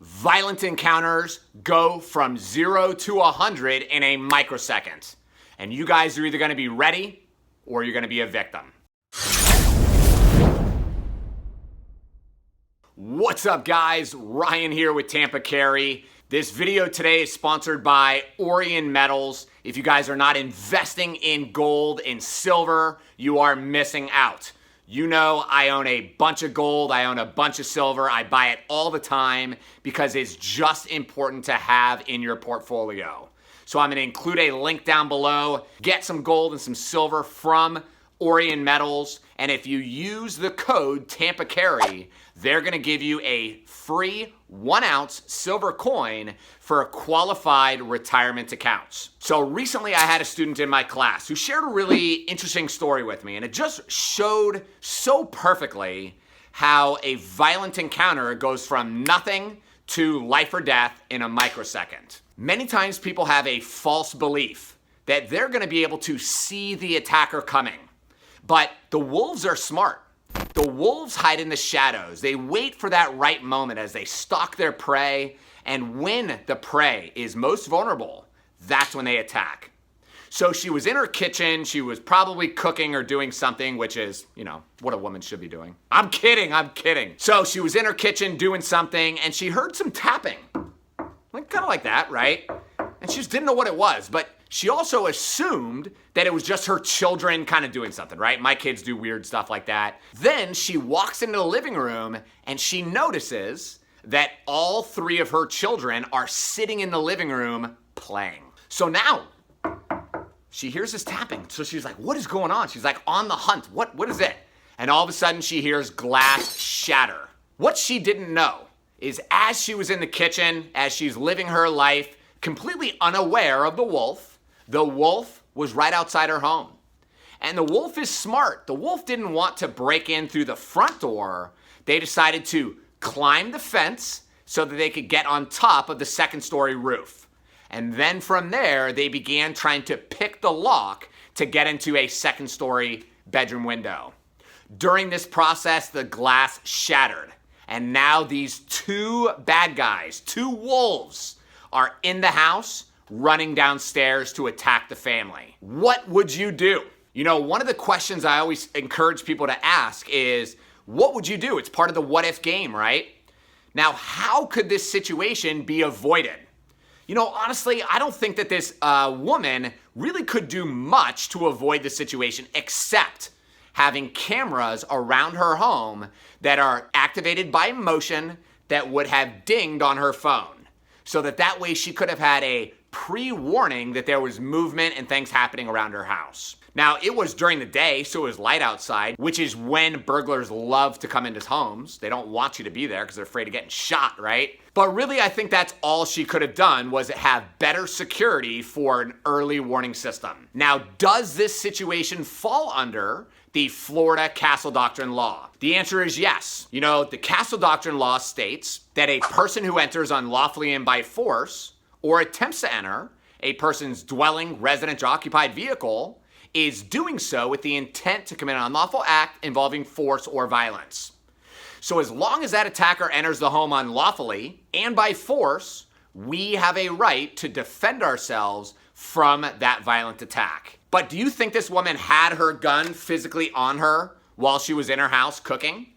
Violent encounters go from 0 to 100 in a microsecond. And you guys are either going to be ready or you're going to be a victim. What's up, guys? Ryan here with Tampa Carry. This video today is sponsored by Orion Metals. If you guys are not investing in gold and silver, you are missing out. You know, I own a bunch of gold, I own a bunch of silver, I buy it all the time because it's just important to have in your portfolio. So I'm gonna include a link down below. Get some gold and some silver from Orion Metals, and if you use the code TampaCarry, they're gonna give you a free 1 ounce silver coin for qualified retirement accounts. So recently I had a student in my class who shared a really interesting story with me, and it just showed so perfectly how a violent encounter goes from nothing to life or death in a microsecond. Many times people have a false belief that they're gonna be able to see the attacker coming. But the wolves are smart. The wolves hide in the shadows. They wait for that right moment as they stalk their prey, and when the prey is most vulnerable, that's when they attack. So she was in her kitchen, she was probably cooking or doing something, which is, you know, what a woman should be doing. I'm kidding. So she was in her kitchen doing something, and she heard some tapping. Kind of like that, right? And she just didn't know what it was, but she also assumed that it was just her children kind of doing something, right? My kids do weird stuff like that. Then she walks into the living room and she notices that all 3 of her children are sitting in the living room playing. So now she hears this tapping. So she's like, what is going on? She's like on the hunt. What is it? And all of a sudden she hears glass shatter. What she didn't know is as she was in the kitchen, as she's living her life, completely unaware of the wolf was right outside her home. And the wolf is smart. The wolf didn't want to break in through the front door. They decided to climb the fence so that they could get on top of the 2nd-story roof. And then from there, they began trying to pick the lock to get into a 2nd-story bedroom window. During this process, the glass shattered. And now these 2 bad guys, 2 wolves, are in the house running downstairs to attack the family. What would you do? You know, one of the questions I always encourage people to ask is, what would you do? It's part of the what if game, right? Now, how could this situation be avoided? You know, honestly, I don't think that this woman really could do much to avoid the situation except having cameras around her home that are activated by motion that would have dinged on her phone. So that way she could have had a pre-warning that there was movement and things happening around her house. Now, it was during the day, so it was light outside, which is when burglars love to come into homes. They don't want you to be there because they're afraid of getting shot, right? But really, I think that's all she could have done was have better security for an early warning system. Now, does this situation fall under the Florida Castle Doctrine law? The answer is yes. You know, the Castle Doctrine law states that a person who enters unlawfully and by force or attempts to enter a person's dwelling, residence, or occupied vehicle is doing so with the intent to commit an unlawful act involving force or violence. So as long as that attacker enters the home unlawfully and by force, we have a right to defend ourselves from that violent attack. But do you think this woman had her gun physically on her while she was in her house cooking?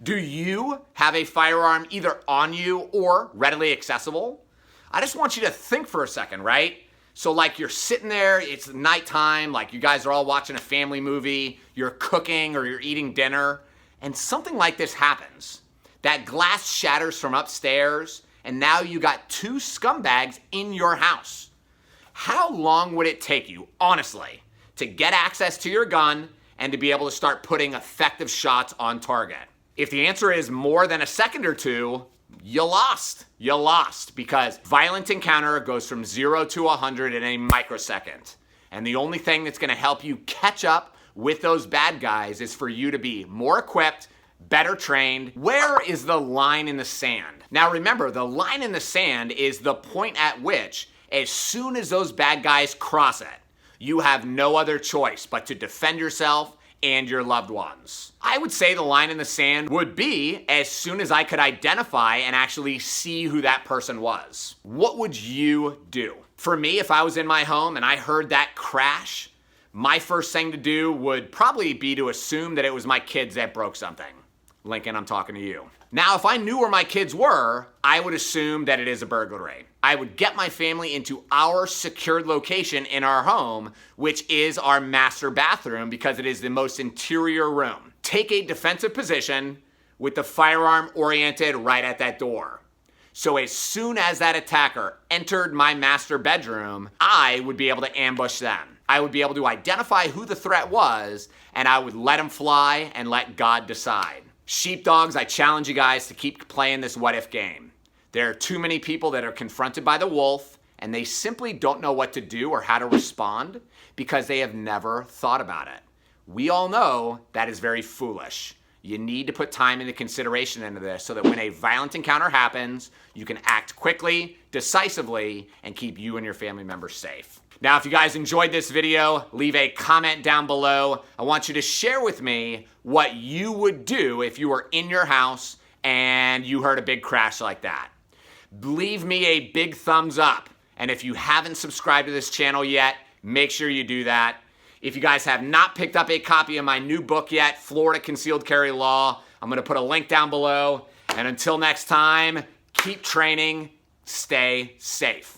Do you have a firearm either on you or readily accessible? I just want you to think for a second, right? So like you're sitting there, it's nighttime, like you guys are all watching a family movie, you're cooking or you're eating dinner, and something like this happens. That glass shatters from upstairs, and now you got 2 scumbags in your house. How long would it take you, honestly, to get access to your gun and to be able to start putting effective shots on target? If the answer is more than a second or 2, you lost. You lost because violent encounter goes from 0 to 100 in a microsecond. And the only thing that's going to help you catch up with those bad guys is for you to be more equipped, better trained. Where is the line in the sand? Now remember, the line in the sand is the point at which, as soon as those bad guys cross it, you have no other choice but to defend yourself and your loved ones? I would say the line in the sand would be as soon as I could identify and actually see who that person was. What would you do? For me, if I was in my home and I heard that crash, my first thing to do would probably be to assume that it was my kids that broke something. Lincoln, I'm talking to you. Now, if I knew where my kids were, I would assume that it is a burglary. I would get my family into our secured location in our home, which is our master bathroom because it is the most interior room. Take a defensive position with the firearm oriented right at that door. So as soon as that attacker entered my master bedroom, I would be able to ambush them. I would be able to identify who the threat was, and I would let him fly and let God decide. Sheepdogs, I challenge you guys to keep playing this what if game. There are too many people that are confronted by the wolf and they simply don't know what to do or how to respond because they have never thought about it. We all know that is very foolish. You need to put time into consideration into this so that when a violent encounter happens, you can act quickly, decisively, and keep you and your family members safe. Now, if you guys enjoyed this video, leave a comment down below. I want you to share with me what you would do if you were in your house and you heard a big crash like that. Leave me a big thumbs up. And if you haven't subscribed to this channel yet, make sure you do that. If you guys have not picked up a copy of my new book yet, Florida Concealed Carry Law, I'm going to put a link down below. And until next time, keep training, stay safe.